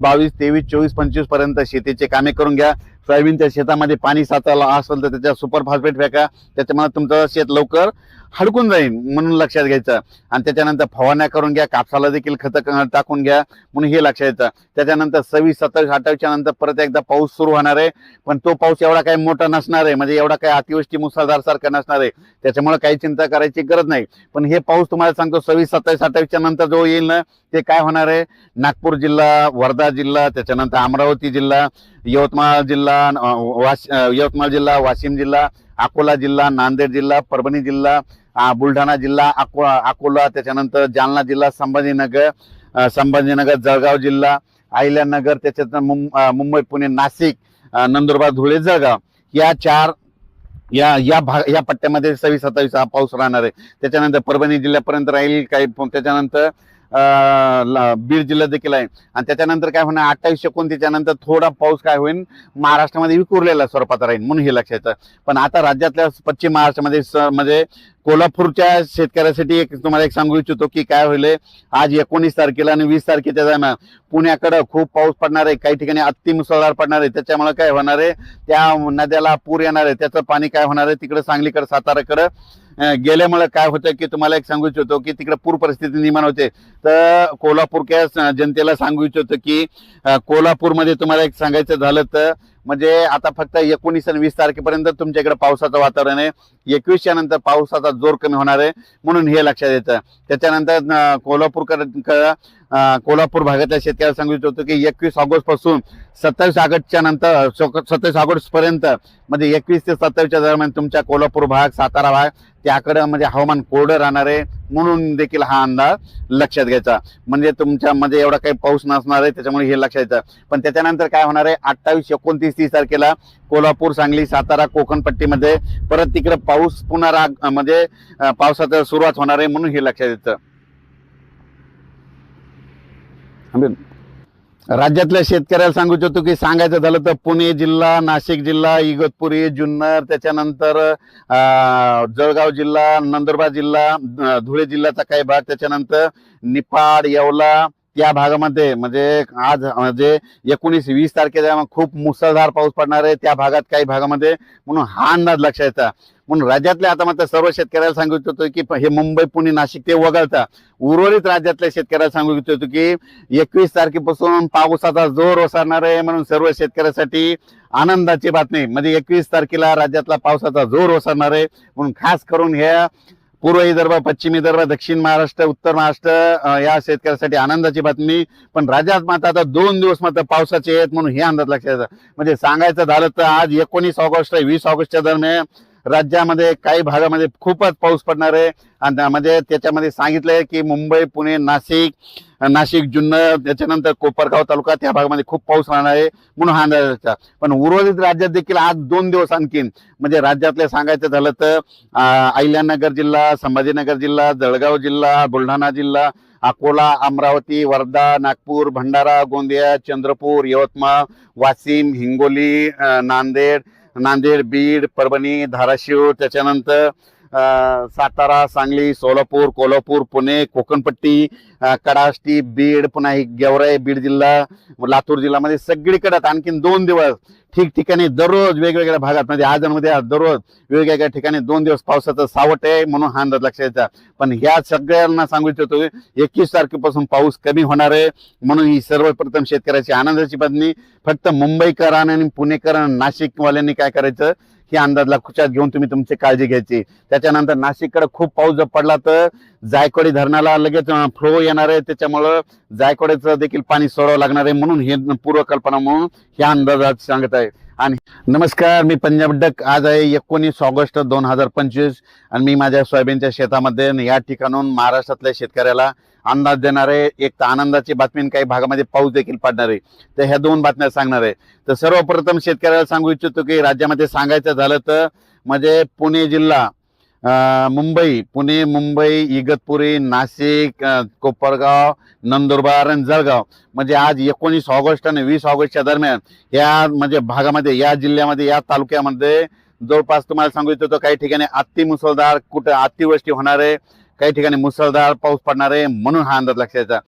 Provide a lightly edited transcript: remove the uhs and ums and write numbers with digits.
22, 23, 24, 25 पर्यंत शेतीचे कामे करून घ्या। सोयाबीनच्या शेतामध्ये पाणी साचायला असेल तर त्याच्या सुपर फॉस्फेट फेका, त्याच्यामुळे तुमचं शेत लवकर हडकून जाईल म्हणून लक्षात घ्यायचं। आणि त्याच्यानंतर फवारण्या करून घ्या, कापसाला देखील खतं टाकून घ्या म्हणून हे लक्षात येतं। त्याच्यानंतर 26, 27, 28च्या नंतर परत एकदा पाऊस सुरू होणार आहे, पण तो पाऊस एवढा काही मोठा नसणार आहे, म्हणजे एवढा काही अतिवृष्टी मुसळधार सारखा नसणार आहे, त्याच्यामुळे काही चिंता करायची गरज नाही। पण हे पाऊस तुम्हाला सांगतो 26, 27, 28च्या नंतर जो येईल ना ते काय होणार आहे, नागपूर जिल्हा, वर्धा जिल्हा, त्याच्यानंतर अमरावती जिल्हा, यवतमाळ जिल्हा, वाशिम जिल्हा, अकोला जिल्हा, नांदेड जिल्हा, परभणी जिल्हा, बुलढाणा जिल्हा, अकोला, त्याच्यानंतर जालना जिल्हा, संभाजीनगर, जळगाव जिल्हा, अहिल्यानगर, त्याच्यानंतर मुंबई, पुणे, नाशिक, नंदुरबार, धुळे, जळगाव या पट्ट्यामध्ये 26, 27 हा पाऊस राहणार आहे। त्याच्यानंतर परभणी जिल्ह्यापर्यंत राहील काही, त्याच्यानंतर बीड जिल्हा देखील आहे। आणि त्याच्यानंतर काय होणार 28, 29च्या नंतर थोडा पाऊस काय होईल महाराष्ट्रामध्ये विखुरलेला स्वरूपात राहील म्हणून हे लक्षात येतं। पण आता राज्यातल्या पश्चिम महाराष्ट्रामध्ये म्हणजे कोल्हापूरच्या शेतकऱ्यासाठी तुम्हाला एक सांगू इच्छितो की काय होईल, आज 19 तारखेला आणि 20 तारखेच्या दरम्यान पुण्याकडे खूप पाऊस पडणार आहे, काही ठिकाणी अति मुसळधार पडणार आहे। त्याच्यामुळे काय होणार आहे, त्या नद्याला पूर येणार आहे, त्याचं पाणी काय होणार आहे तिकडे सांगलीकडे, साताराकडे गेल्यामुळे काय होतं की तुम्हाला एक सांगू इच्छितो की तिकडे पूर परिस्थिती निर्माण होते। तर कोल्हापूरच्या जनतेला सांगू इच्छितो की कोल्हापूरमध्ये तुम्हाला एक सांगायचं झालं तर म्हणजे आता फक्त 19 आणि 20 तारखेपर्यंत तुमच्याकडे पावसाचं वातावरण आहे, 21च्या नंतर पावसाचा जोर कमी होणार आहे म्हणून हे लक्षात येतं। त्याच्यानंतर कोल्हापूर भागातल्या शेतकऱ्याला सांगू इच्छितो की 21 ऑगस्ट पासून 27 ऑगस्टच्या नंतर 27 ऑगस्ट पर्यंत म्हणजे 21 ते 27च्या दरम्यान तुमच्या कोल्हापूर भाग, सातारा भाग त्याकडे म्हणजे हवामान कोरडं राहणार आहे म्हणून देखील हा अंदाज लक्षात घ्यायचा। म्हणजे तुमच्यामध्ये एवढा काही पाऊस नसणार आहे, त्याच्यामुळे हे लक्षात येतं। पण त्याच्यानंतर काय होणार आहे 28, 29, 30 तारखेला कोल्हापूर, सांगली, सातारा, कोकण पट्टीमध्ये परत तिकडे पाऊस पुन्हा म्हणजे पावसाची सुरुवात होणार आहे म्हणून हे लक्षात येतं। राज्यातल्या शेतकऱ्याला सांगू इच्छितो की सांगायचं झालं तर पुणे जिल्हा, नाशिक जिल्हा, इगतपुरी, जुन्नर, त्याच्यानंतर जळगाव जिल्हा, नंदुरबार जिल्हा, धुळे जिल्ह्याचा काही भाग, त्याच्यानंतर निफाड, येवला या भागामध्ये म्हणजे आज म्हणजे 19, 20 तारखेला खूप मुसळधार पाऊस पडणार आहे त्या भागात, काही भागामध्ये, म्हणून हा अंदाज लक्षात येतात। म्हणून राज्यातल्या आता मात्र सर्व शेतकऱ्याला सांगू इच्छितो की हे मुंबई, पुणे, नाशिक ते वगळता उर्वरित राज्यातल्या शेतकऱ्याला सांगू इच्छितो की 21 तारखेपासून पावसाचा जोर ओसरणार आहे म्हणून सर्व शेतकऱ्यासाठी आनंदाची बातमी। म्हणजे 21 तारखेला राज्यातला पावसाचा जोर ओसरणार आहे म्हणून खास करून हे पूर्व विदर्भ, पश्चिम विदर्भ, दक्षिण महाराष्ट्र, उत्तर महाराष्ट्र या शेतकऱ्यासाठी आनंदाची बातमी। पण राज्यात मात्र आता 2 दिवस मात्र पावसाचे आहेत म्हणून हे अंदाज लक्षात येतं। म्हणजे सांगायचं झालं तर आज 19 ऑगस्ट, 20 ऑगस्टच्या दरम्यान राज्यामध्ये काही भागामध्ये खूपच पाऊस पडणार आहे। आणि म्हणजे त्याच्यामध्ये सांगितलंय की मुंबई, पुणे, नाशिक, जुन्नर, त्याच्यानंतर कोपरगाव तालुका त्या भागामध्ये खूप पाऊस राहणार आहे म्हणून हा अंदाज। पण उर्वरित राज्यात देखील आज 2 दिवस आणखीन म्हणजे राज्यातले सांगायचं झालं तर अहिल्यानगर जिल्हा, संभाजीनगर जिल्हा, जळगाव जिल्हा, बुलढाणा जिल्हा, अकोला, अमरावती, वर्धा, नागपूर, भंडारा, गोंदिया, चंद्रपूर, यवतमाळ, वाशिम, हिंगोली, नांदेड, बीड, परभणी, धाराशिव, त्याच्यानंतर सातारा, सांगली, सोलापूर, कोल्हापूर, पुणे, कोकणपट्टी, कडाष्टी, बीड, पुन्हा गेवराई, बीड जिल्हा, लातूर जिल्ह्यामध्ये सगळीकडे आणखीन 2 दिवस ठिकठिकाणी दररोज वेगवेगळ्या भागात म्हणजे आजमध्ये दररोज वेगवेगळ्या ठिकाणी 2 दिवस पावसाचं सावट आहे म्हणून हा अंदाज लक्षात येतात। पण ह्या सगळ्यांना सांगू इच्छितो 21 तारखेपासून पाऊस कमी होणार आहे म्हणून ही सर्वप्रथम शेतकऱ्याची आनंदाची बातमी। फक्त मुंबईकरांनी आणि पुणेकरांनी, नाशिकवाल्यांनी काय करायचं ही अंदाज लक्षात घेऊन तुम्ही तुमची काळजी घ्यायची। त्याच्यानंतर नाशिककडे खूप पाऊस जर पडला तर जायकवाडी धरणाला लगेच फ्लो येणार आहे, त्याच्यामुळं जायकवाडीचं देखील पाणी सोडावं लागणार आहे म्हणून हे पूर्वकल्पना म्हणून ह्या अंदाजात सांगत आहे। आणि नमस्कार, मी पंजाब डक। आज आहे 19 ऑगस्ट 2025 आणि मी माझ्या सोयाबीनच्या शेतामध्ये या ठिकाणून महाराष्ट्रातल्या शेतकऱ्याला अंदाज देणार आहे। एक तर आनंदाची बातमी, काही भागामध्ये पाऊस देखील पडणार आहे, तर ह्या 2 बातम्या सांगणार आहे। तर सर्वप्रथम शेतकऱ्याला सांगू इच्छितो की राज्यामध्ये सांगायचं झालं तर म्हणजे पुणे जिल्हा, मुंबई, इगतपुरी, नाशिक, कोपरगाव, नंदुरबार आणि जळगाव म्हणजे आज 19 ऑगस्ट आणि 20 ऑगस्टच्या दरम्यान या म्हणजे भागामध्ये, या जिल्ह्यामध्ये, या तालुक्यामध्ये जवळपास तुम्हाला सांगू इच्छितो काही ठिकाणी अति मुसळधार, कुठं अतिवृष्टी होणार आहे, काही ठिकाणी मुसळधार पाऊस पडणार आहे म्हणून हा अंदाज लक्षात येतो।